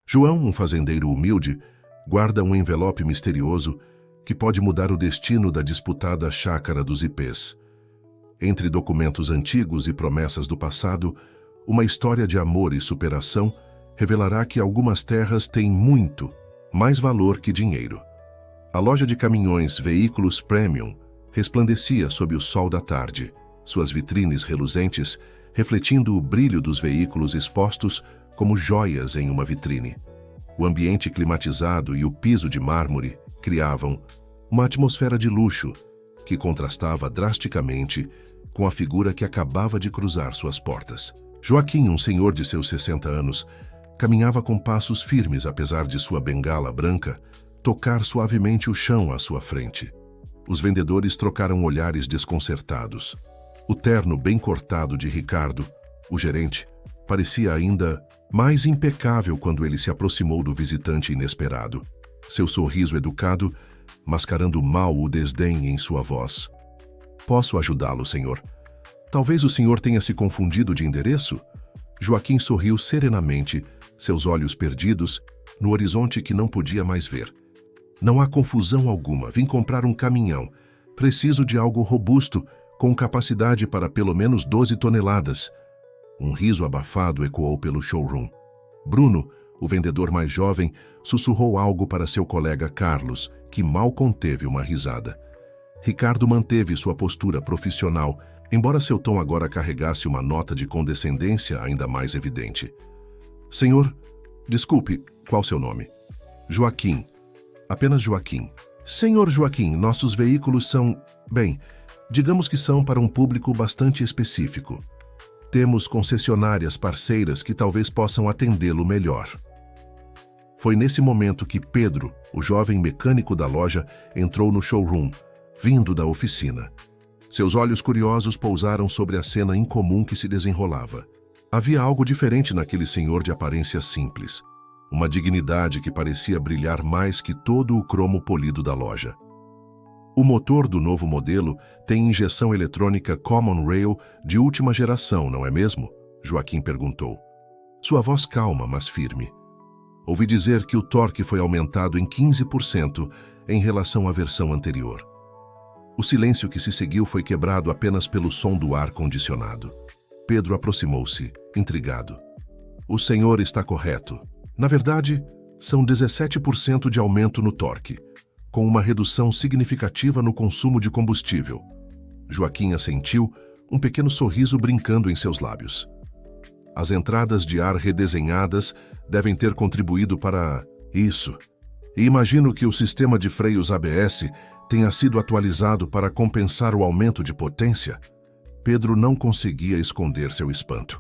João, um fazendeiro humilde, guarda um envelope misterioso que pode mudar o destino da disputada chácara dos ipês. Entre documentos antigos e promessas do passado, uma história de amor e superação revelará que algumas terras têm muito mais valor que dinheiro. A loja de caminhões Veículos Premium resplandecia sob o sol da tarde, suas vitrines reluzentes refletindo o brilho dos veículos expostos como joias em uma vitrine. O ambiente climatizado e o piso de mármore criavam uma atmosfera de luxo que contrastava drasticamente com a figura que acabava de cruzar suas portas. Joaquim, um senhor de seus 60 anos, caminhava com passos firmes apesar de sua bengala branca tocar suavemente o chão à sua frente. Os vendedores trocaram olhares desconcertados. O terno bem cortado de Ricardo, o gerente, parecia ainda mais impecável quando ele se aproximou do visitante inesperado. Seu sorriso educado, mascarando mal o desdém em sua voz. "Posso ajudá-lo, senhor? Talvez o senhor tenha se confundido de endereço?" Joaquim sorriu serenamente, seus olhos perdidos no horizonte que não podia mais ver. "Não há confusão alguma. Vim comprar um caminhão. Preciso de algo robusto, com capacidade para pelo menos 12 toneladas. Um riso abafado ecoou pelo showroom. Bruno, o vendedor mais jovem, sussurrou algo para seu colega Carlos, que mal conteve uma risada. Ricardo manteve sua postura profissional, embora seu tom agora carregasse uma nota de condescendência ainda mais evidente. "Senhor, desculpe, qual seu nome?" "Joaquim. Apenas Joaquim." "Senhor Joaquim, nossos veículos são... bem, digamos que são para um público bastante específico. Temos concessionárias parceiras que talvez possam atendê-lo melhor." Foi nesse momento que Pedro, o jovem mecânico da loja, entrou no showroom, vindo da oficina. Seus olhos curiosos pousaram sobre a cena incomum que se desenrolava. Havia algo diferente naquele senhor de aparência simples. Uma dignidade que parecia brilhar mais que todo o cromo polido da loja. "O motor do novo modelo tem injeção eletrônica Common Rail de última geração, não é mesmo?" Joaquim perguntou. Sua voz calma, mas firme. "Ouvi dizer que o torque foi aumentado em 15% em relação à versão anterior." O silêncio que se seguiu foi quebrado apenas pelo som do ar-condicionado. Pedro aproximou-se, intrigado. "O senhor está correto. Na verdade, são 17% de aumento no torque, com uma redução significativa no consumo de combustível." Joaquim assentiu, um pequeno sorriso brincando em seus lábios. "As entradas de ar redesenhadas devem ter contribuído para isso. E imagino que o sistema de freios ABS tenha sido atualizado para compensar o aumento de potência." Pedro não conseguia esconder seu espanto.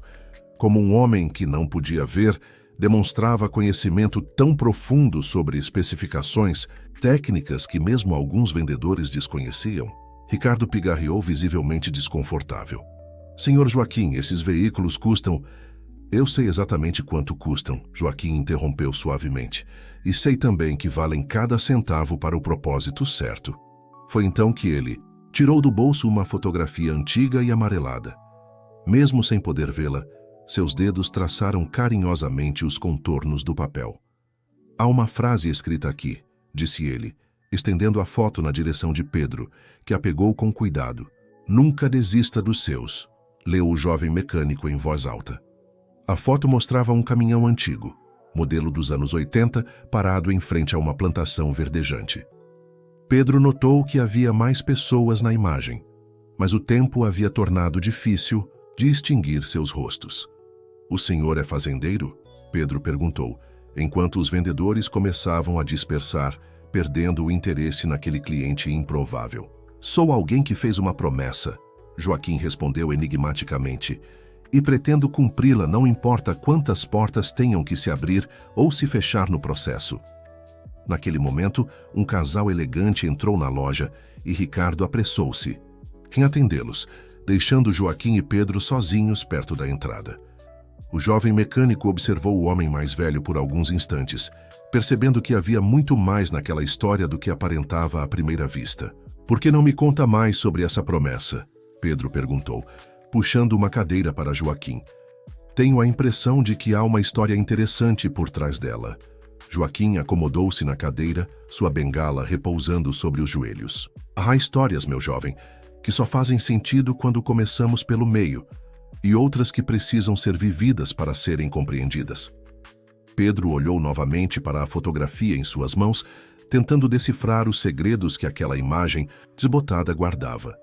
Como um homem que não podia ver, demonstrava conhecimento tão profundo sobre especificações técnicas que mesmo alguns vendedores desconheciam. Ricardo pigarreou visivelmente desconfortável. "Senhor Joaquim, esses veículos custam..." "Eu sei exatamente quanto custam", Joaquim interrompeu suavemente. "E sei também que valem cada centavo para o propósito certo." Foi então que ele tirou do bolso uma fotografia antiga e amarelada. Mesmo sem poder vê-la, seus dedos traçaram carinhosamente os contornos do papel. "Há uma frase escrita aqui", disse ele, estendendo a foto na direção de Pedro, que a pegou com cuidado. "Nunca desista dos seus", leu o jovem mecânico em voz alta. A foto mostrava um caminhão antigo, modelo dos anos 80, parado em frente a uma plantação verdejante. Pedro notou que havia mais pessoas na imagem, mas o tempo havia tornado difícil distinguir seus rostos. "O senhor é fazendeiro?" Pedro perguntou, enquanto os vendedores começavam a dispersar, perdendo o interesse naquele cliente improvável. "Sou alguém que fez uma promessa", Joaquim respondeu enigmaticamente, "e pretendo cumpri-la, não importa quantas portas tenham que se abrir ou se fechar no processo." Naquele momento, um casal elegante entrou na loja e Ricardo apressou-se em atendê-los, deixando Joaquim e Pedro sozinhos perto da entrada. O jovem mecânico observou o homem mais velho por alguns instantes, percebendo que havia muito mais naquela história do que aparentava à primeira vista. "Por que não me conta mais sobre essa promessa?" Pedro perguntou, puxando uma cadeira para Joaquim. Tenho a impressão de que há uma história interessante por trás dela. Joaquim acomodou-se na cadeira, sua bengala repousando sobre os joelhos. Há histórias, meu jovem, que só fazem sentido quando começamos pelo meio, e outras que precisam ser vividas para serem compreendidas. Pedro olhou novamente para a fotografia em suas mãos, tentando decifrar os segredos que aquela imagem desbotada guardava.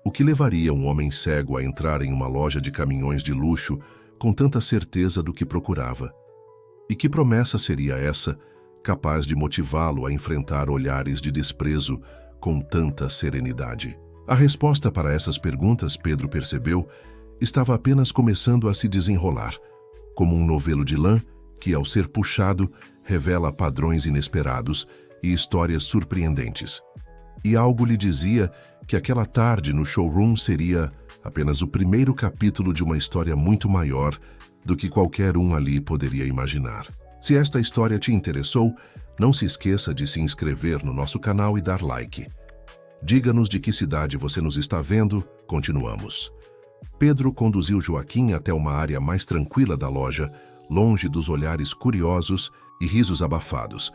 O que levaria um homem cego a entrar em uma loja de caminhões de luxo com tanta certeza do que procurava? E que promessa seria essa, capaz de motivá-lo a enfrentar olhares de desprezo com tanta serenidade? A resposta para essas perguntas, Pedro percebeu, estava apenas começando a se desenrolar, como um novelo de lã que, ao ser puxado, revela padrões inesperados e histórias surpreendentes. E algo lhe dizia que aquela tarde no showroom seria apenas o primeiro capítulo de uma história muito maior do que qualquer um ali poderia imaginar. Se esta história te interessou, não se esqueça de se inscrever no nosso canal e dar like. Diga-nos de que cidade você nos está vendo, continuamos. Pedro conduziu Joaquim até uma área mais tranquila da loja, longe dos olhares curiosos e risos abafados.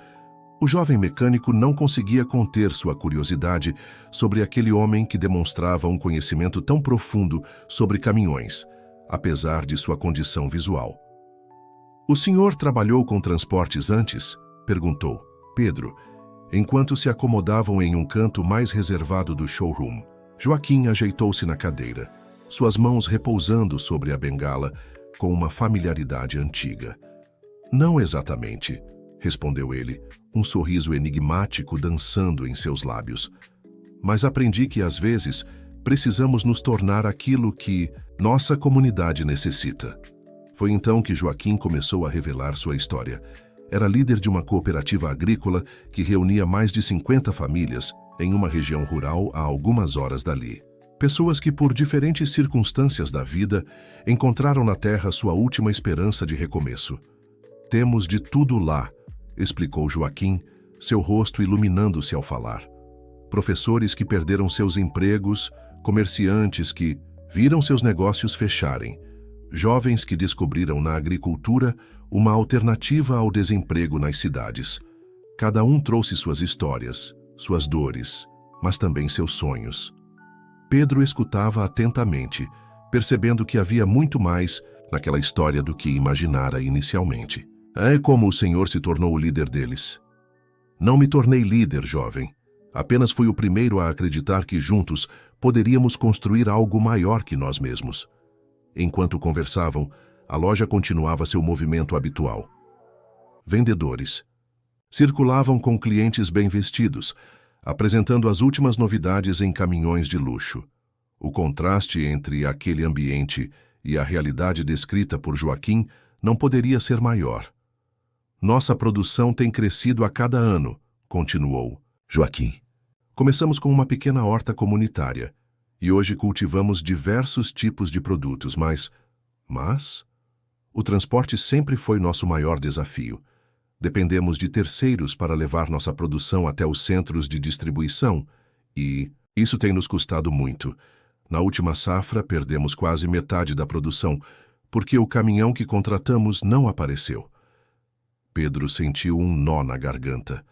O jovem mecânico não conseguia conter sua curiosidade sobre aquele homem que demonstrava um conhecimento tão profundo sobre caminhões, apesar de sua condição visual. "O senhor trabalhou com transportes antes?" perguntou Pedro, enquanto se acomodavam em um canto mais reservado do showroom. Joaquim ajeitou-se na cadeira, suas mãos repousando sobre a bengala com uma familiaridade antiga. "Não exatamente", respondeu ele, um sorriso enigmático dançando em seus lábios. "Mas aprendi que, às vezes, precisamos nos tornar aquilo que nossa comunidade necessita." Foi então que Joaquim começou a revelar sua história. Era líder de uma cooperativa agrícola que reunia mais de 50 famílias em uma região rural a algumas horas dali. Pessoas que, por diferentes circunstâncias da vida, encontraram na terra sua última esperança de recomeço. "Temos de tudo lá", explicou Joaquim, seu rosto iluminando-se ao falar. Professores que perderam seus empregos, comerciantes que viram seus negócios fecharem, jovens que descobriram na agricultura uma alternativa ao desemprego nas cidades. Cada um trouxe suas histórias, suas dores, mas também seus sonhos. Pedro escutava atentamente, percebendo que havia muito mais naquela história do que imaginara inicialmente. "É como o senhor se tornou o líder deles." "Não me tornei líder, jovem. Apenas fui o primeiro a acreditar que juntos poderíamos construir algo maior que nós mesmos." Enquanto conversavam, a loja continuava seu movimento habitual. Vendedores circulavam com clientes bem vestidos, apresentando as últimas novidades em caminhões de luxo. O contraste entre aquele ambiente e a realidade descrita por Joaquim não poderia ser maior. "Nossa produção tem crescido a cada ano", continuou Joaquim. "Começamos com uma pequena horta comunitária e hoje cultivamos diversos tipos de produtos, mas o transporte sempre foi nosso maior desafio. Dependemos de terceiros para levar nossa produção até os centros de distribuição e isso tem nos custado muito. Na última safra, perdemos quase metade da produção porque o caminhão que contratamos não apareceu." Pedro sentiu um nó na garganta.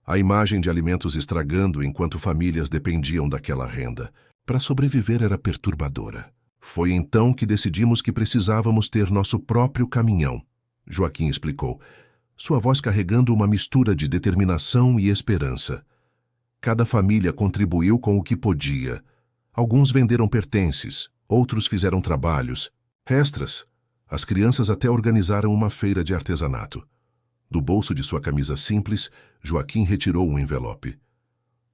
A imagem de alimentos estragando enquanto famílias dependiam daquela renda para sobreviver era perturbadora. "Foi então que decidimos que precisávamos ter nosso próprio caminhão", Joaquim explicou, sua voz carregando uma mistura de determinação e esperança. Cada família contribuiu com o que podia. Alguns venderam pertences, outros fizeram trabalhos, extras. As crianças até organizaram uma feira de artesanato. Do bolso de sua camisa simples, Joaquim retirou um envelope.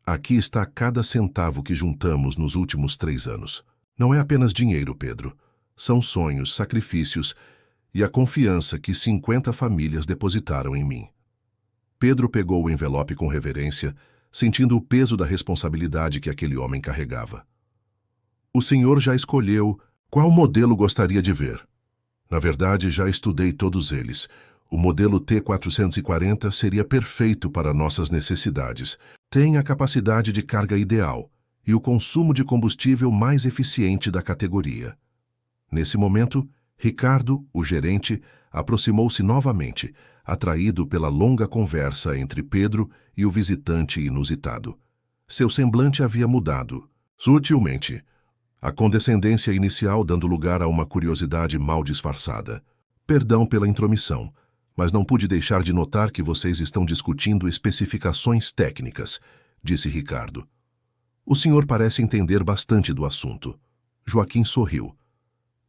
"Aqui está cada centavo que juntamos nos últimos 3 anos. Não é apenas dinheiro, Pedro. São sonhos, sacrifícios e a confiança que 50 famílias depositaram em mim." Pedro pegou o envelope com reverência, sentindo o peso da responsabilidade que aquele homem carregava. "O senhor já escolheu qual modelo gostaria de ver?" "Na verdade, já estudei todos eles. O modelo T440 seria perfeito para nossas necessidades. Tem a capacidade de carga ideal e o consumo de combustível mais eficiente da categoria." Nesse momento, Ricardo, o gerente, aproximou-se novamente, atraído pela longa conversa entre Pedro e o visitante inusitado. Seu semblante havia mudado, sutilmente, a condescendência inicial dando lugar a uma curiosidade mal disfarçada. Perdão pela intromissão, mas não pude deixar de notar que vocês estão discutindo especificações técnicas, disse Ricardo. O senhor parece entender bastante do assunto. Joaquim sorriu.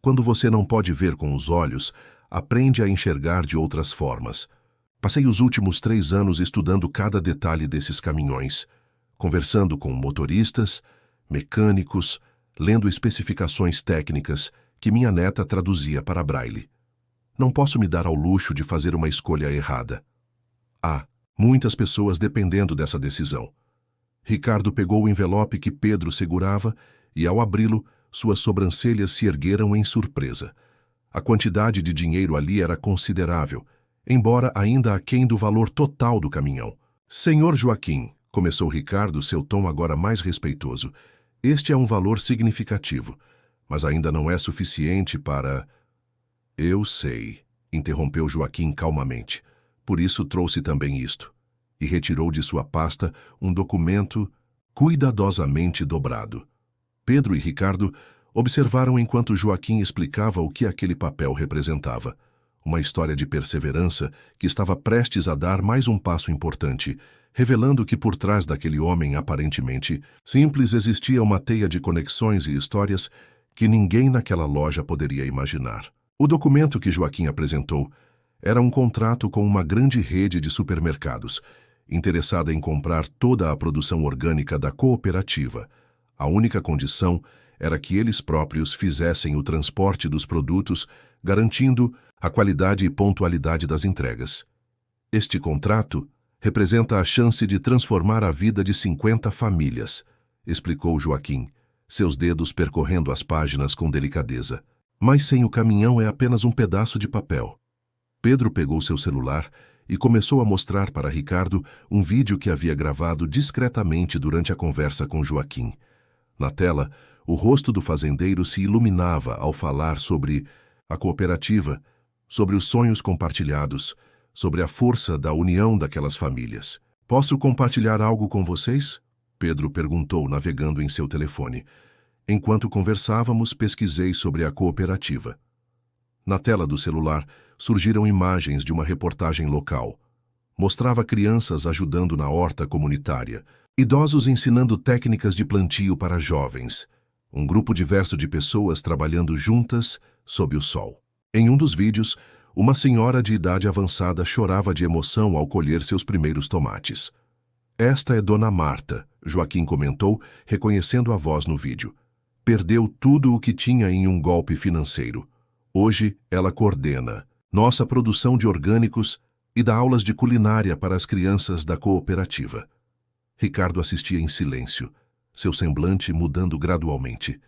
Quando você não pode ver com os olhos, aprende a enxergar de outras formas. Passei os últimos 3 anos estudando cada detalhe desses caminhões, conversando com motoristas, mecânicos, lendo especificações técnicas que minha neta traduzia para braille. Não posso me dar ao luxo de fazer uma escolha errada. Há muitas pessoas dependendo dessa decisão. Ricardo pegou o envelope que Pedro segurava e, ao abri-lo, suas sobrancelhas se ergueram em surpresa. A quantidade de dinheiro ali era considerável, embora ainda aquém do valor total do caminhão. Senhor Joaquim, começou Ricardo, seu tom agora mais respeitoso, este é um valor significativo, mas ainda não é suficiente para... Eu sei, interrompeu Joaquim calmamente. Por isso trouxe também isto. E retirou de sua pasta um documento cuidadosamente dobrado. Pedro e Ricardo observaram enquanto Joaquim explicava o que aquele papel representava. Uma história de perseverança que estava prestes a dar mais um passo importante, revelando que por trás daquele homem aparentemente simples existia uma teia de conexões e histórias que ninguém naquela loja poderia imaginar. O documento que Joaquim apresentou era um contrato com uma grande rede de supermercados, interessada em comprar toda a produção orgânica da cooperativa. A única condição era que eles próprios fizessem o transporte dos produtos, garantindo a qualidade e pontualidade das entregas. Este contrato representa a chance de transformar a vida de 50 famílias, explicou Joaquim, seus dedos percorrendo as páginas com delicadeza. Mas sem o caminhão é apenas um pedaço de papel. Pedro pegou seu celular e começou a mostrar para Ricardo um vídeo que havia gravado discretamente durante a conversa com Joaquim. Na tela, o rosto do fazendeiro se iluminava ao falar sobre a cooperativa, sobre os sonhos compartilhados, sobre a força da união daquelas famílias. Posso compartilhar algo com vocês? Pedro perguntou, navegando em seu telefone. Enquanto conversávamos, pesquisei sobre a cooperativa. Na tela do celular, surgiram imagens de uma reportagem local. Mostrava crianças ajudando na horta comunitária, idosos ensinando técnicas de plantio para jovens, um grupo diverso de pessoas trabalhando juntas sob o sol. Em um dos vídeos, uma senhora de idade avançada chorava de emoção ao colher seus primeiros tomates. Esta é Dona Marta, Joaquim comentou, reconhecendo a voz no vídeo. Perdeu tudo o que tinha em um golpe financeiro. Hoje, ela coordena nossa produção de orgânicos e dá aulas de culinária para as crianças da cooperativa. Ricardo assistia em silêncio, seu semblante mudando gradualmente.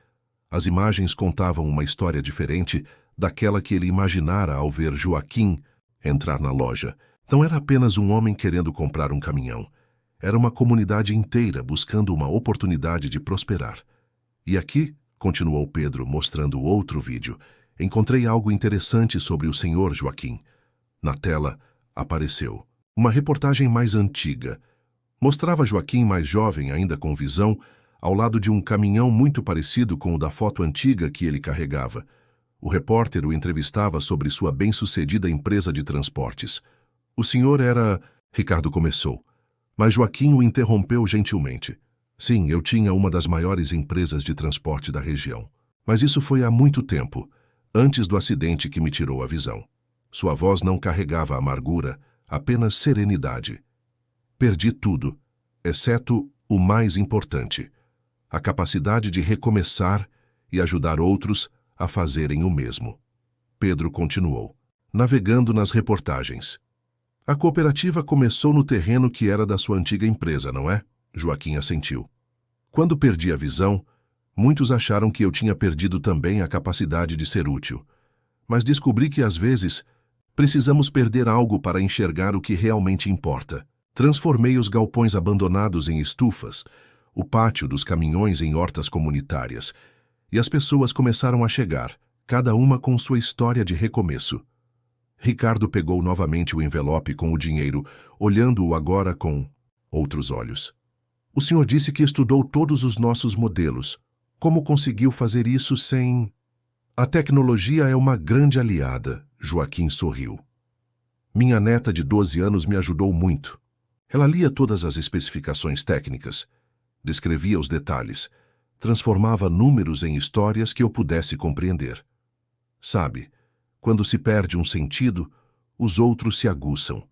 As imagens contavam uma história diferente daquela que ele imaginara ao ver Joaquim entrar na loja. Não era apenas um homem querendo comprar um caminhão. Era uma comunidade inteira buscando uma oportunidade de prosperar. E aqui, continuou Pedro, mostrando outro vídeo, encontrei algo interessante sobre o senhor Joaquim. Na tela, apareceu uma reportagem mais antiga. Mostrava Joaquim mais jovem, ainda com visão, ao lado de um caminhão muito parecido com o da foto antiga que ele carregava. O repórter o entrevistava sobre sua bem-sucedida empresa de transportes. O senhor era... Ricardo começou, mas Joaquim o interrompeu gentilmente. Sim, eu tinha uma das maiores empresas de transporte da região. Mas isso foi há muito tempo, antes do acidente que me tirou a visão. Sua voz não carregava amargura, apenas serenidade. Perdi tudo, exceto o mais importante, a capacidade de recomeçar e ajudar outros a fazerem o mesmo. Pedro continuou, navegando nas reportagens. A cooperativa começou no terreno que era da sua antiga empresa, não é? Joaquim assentiu. Quando perdi a visão, muitos acharam que eu tinha perdido também a capacidade de ser útil. Mas descobri que, às vezes, precisamos perder algo para enxergar o que realmente importa. Transformei os galpões abandonados em estufas, o pátio dos caminhões em hortas comunitárias, e as pessoas começaram a chegar, cada uma com sua história de recomeço. Ricardo pegou novamente o envelope com o dinheiro, olhando-o agora com outros olhos. O senhor disse que estudou todos os nossos modelos. Como conseguiu fazer isso sem... A tecnologia é uma grande aliada, Joaquim sorriu. Minha neta de 12 anos me ajudou muito. Ela lia todas as especificações técnicas, descrevia os detalhes, transformava números em histórias que eu pudesse compreender. Sabe, quando se perde um sentido, os outros se aguçam.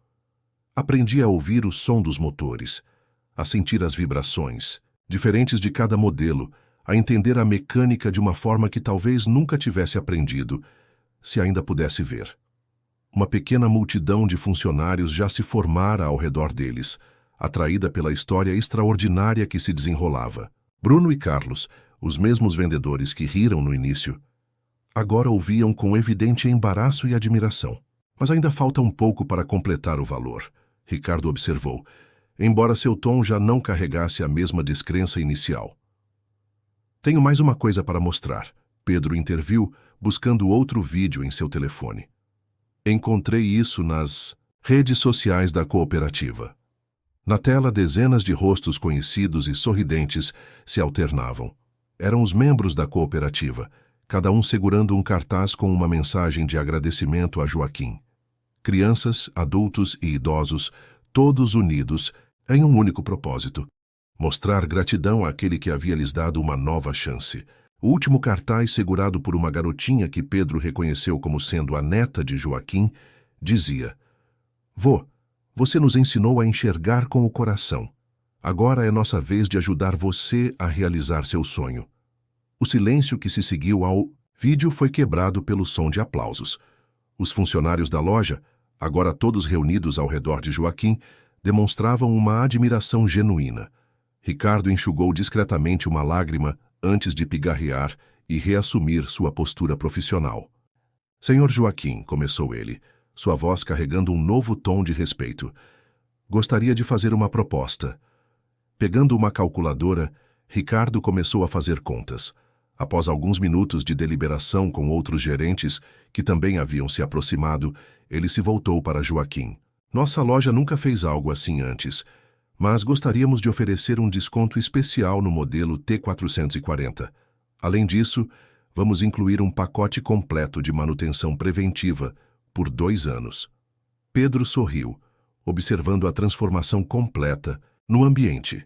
Aprendi a ouvir o som dos motores, a sentir as vibrações, diferentes de cada modelo, a entender a mecânica de uma forma que talvez nunca tivesse aprendido, se ainda pudesse ver. Uma pequena multidão de funcionários já se formara ao redor deles, atraída pela história extraordinária que se desenrolava. Bruno e Carlos, os mesmos vendedores que riram no início, agora ouviam com evidente embaraço e admiração. Mas ainda falta um pouco para completar o valor, Ricardo observou, embora seu tom já não carregasse a mesma descrença inicial. Tenho mais uma coisa para mostrar, Pedro interviu, buscando outro vídeo em seu telefone. Encontrei isso nas redes sociais da cooperativa. Na tela, dezenas de rostos conhecidos e sorridentes se alternavam. Eram os membros da cooperativa, cada um segurando um cartaz com uma mensagem de agradecimento a Joaquim. Crianças, adultos e idosos, todos unidos em um único propósito: mostrar gratidão àquele que havia lhes dado uma nova chance. O último cartaz, segurado por uma garotinha que Pedro reconheceu como sendo a neta de Joaquim, dizia: Vô, você nos ensinou a enxergar com o coração. Agora é nossa vez de ajudar você a realizar seu sonho. O silêncio que se seguiu ao vídeo foi quebrado pelo som de aplausos. Os funcionários da loja, agora todos reunidos ao redor de Joaquim, demonstravam uma admiração genuína. Ricardo enxugou discretamente uma lágrima antes de pigarrear e reassumir sua postura profissional. Senhor Joaquim, começou ele, sua voz carregando um novo tom de respeito. Gostaria de fazer uma proposta. Pegando uma calculadora, Ricardo começou a fazer contas. Após alguns minutos de deliberação com outros gerentes, que também haviam se aproximado, ele se voltou para Joaquim. Nossa loja nunca fez algo assim antes, mas gostaríamos de oferecer um desconto especial no modelo T440. Além disso, vamos incluir um pacote completo de manutenção preventiva por 2 anos. Pedro sorriu, observando a transformação completa no ambiente.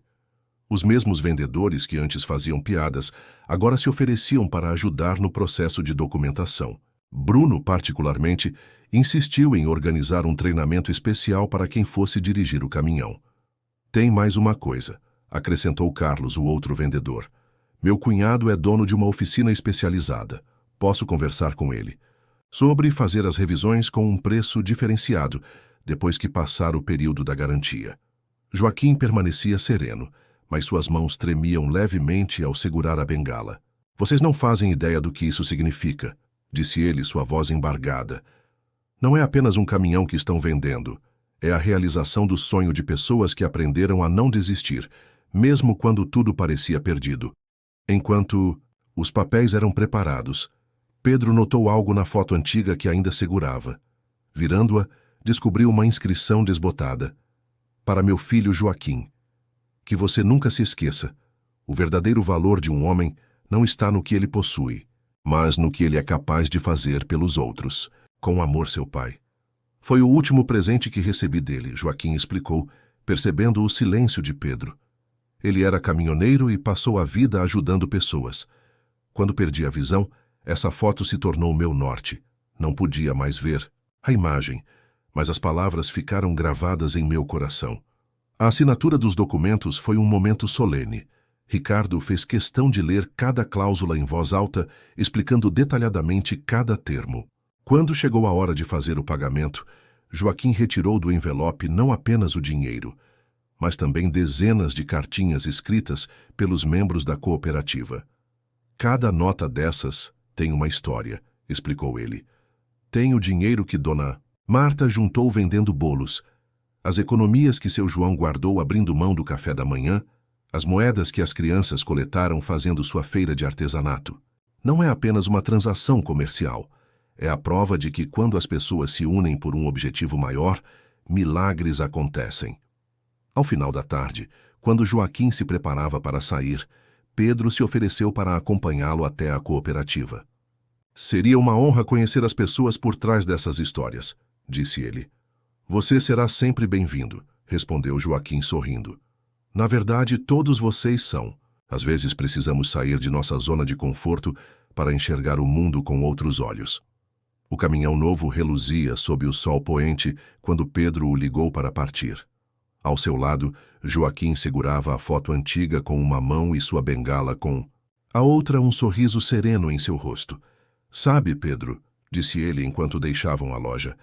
Os mesmos vendedores que antes faziam piadas agora se ofereciam para ajudar no processo de documentação. Bruno, particularmente, insistiu em organizar um treinamento especial para quem fosse dirigir o caminhão. Tem mais uma coisa, acrescentou Carlos, o outro vendedor. Meu cunhado é dono de uma oficina especializada. Posso conversar com ele sobre fazer as revisões com um preço diferenciado depois que passar o período da garantia. Joaquim permanecia sereno, mas suas mãos tremiam levemente ao segurar a bengala. Vocês não fazem ideia do que isso significa, disse ele, sua voz embargada. Não é apenas um caminhão que estão vendendo. É a realização do sonho de pessoas que aprenderam a não desistir, mesmo quando tudo parecia perdido. Enquanto os papéis eram preparados, Pedro notou algo na foto antiga que ainda segurava. Virando-a, descobriu uma inscrição desbotada. Para meu filho Joaquim. Que você nunca se esqueça. O verdadeiro valor de um homem não está no que ele possui, mas no que ele é capaz de fazer pelos outros. Com amor, seu pai. Foi o último presente que recebi dele, Joaquim explicou, percebendo o silêncio de Pedro. Ele era caminhoneiro e passou a vida ajudando pessoas. Quando perdi a visão, essa foto se tornou meu norte. Não podia mais ver a imagem, mas as palavras ficaram gravadas em meu coração. A assinatura dos documentos foi um momento solene. Ricardo fez questão de ler cada cláusula em voz alta, explicando detalhadamente cada termo. Quando chegou a hora de fazer o pagamento, Joaquim retirou do envelope não apenas o dinheiro, mas também dezenas de cartinhas escritas pelos membros da cooperativa. Cada nota dessas tem uma história, explicou ele. Tem o dinheiro que Dona Marta juntou vendendo bolos, as economias que seu João guardou abrindo mão do café da manhã, as moedas que as crianças coletaram fazendo sua feira de artesanato. não é apenas uma transação comercial. É a prova de que quando as pessoas se unem por um objetivo maior, milagres acontecem. Ao final da tarde, quando Joaquim se preparava para sair, Pedro se ofereceu para acompanhá-lo até a cooperativa. Seria uma honra conhecer as pessoas por trás dessas histórias, disse ele. Você será sempre bem-vindo, respondeu Joaquim sorrindo. Na verdade, todos vocês são. Às vezes precisamos sair de nossa zona de conforto para enxergar o mundo com outros olhos. O caminhão novo reluzia sob o sol poente quando Pedro o ligou para partir. Ao seu lado, Joaquim segurava a foto antiga com uma mão e sua bengala com a outra um sorriso sereno em seu rosto. Sabe, Pedro, disse ele enquanto deixavam a loja,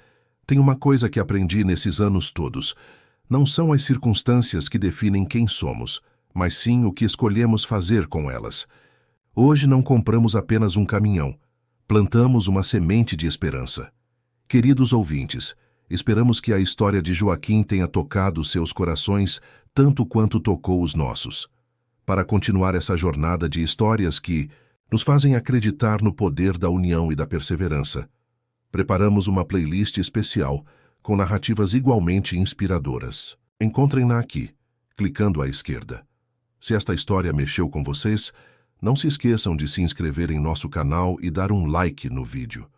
tem uma coisa que aprendi nesses anos todos. Não são as circunstâncias que definem quem somos, mas sim o que escolhemos fazer com elas. Hoje não compramos apenas um caminhão, plantamos uma semente de esperança. Queridos ouvintes, esperamos que a história de Joaquim tenha tocado seus corações tanto quanto tocou os nossos. Para continuar essa jornada de histórias que nos fazem acreditar no poder da união e da perseverança, preparamos uma playlist especial com narrativas igualmente inspiradoras. Encontrem-na aqui, clicando à esquerda. Se esta história mexeu com vocês, não se esqueçam de se inscrever em nosso canal e dar um like no vídeo.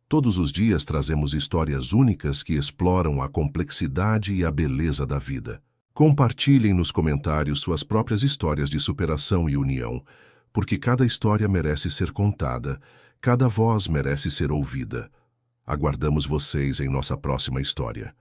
Todos os dias trazemos histórias únicas que exploram a complexidade e a beleza da vida. Compartilhem nos comentários suas próprias histórias de superação e união, porque cada história merece ser contada, cada voz merece ser ouvida. Aguardamos vocês em nossa próxima história.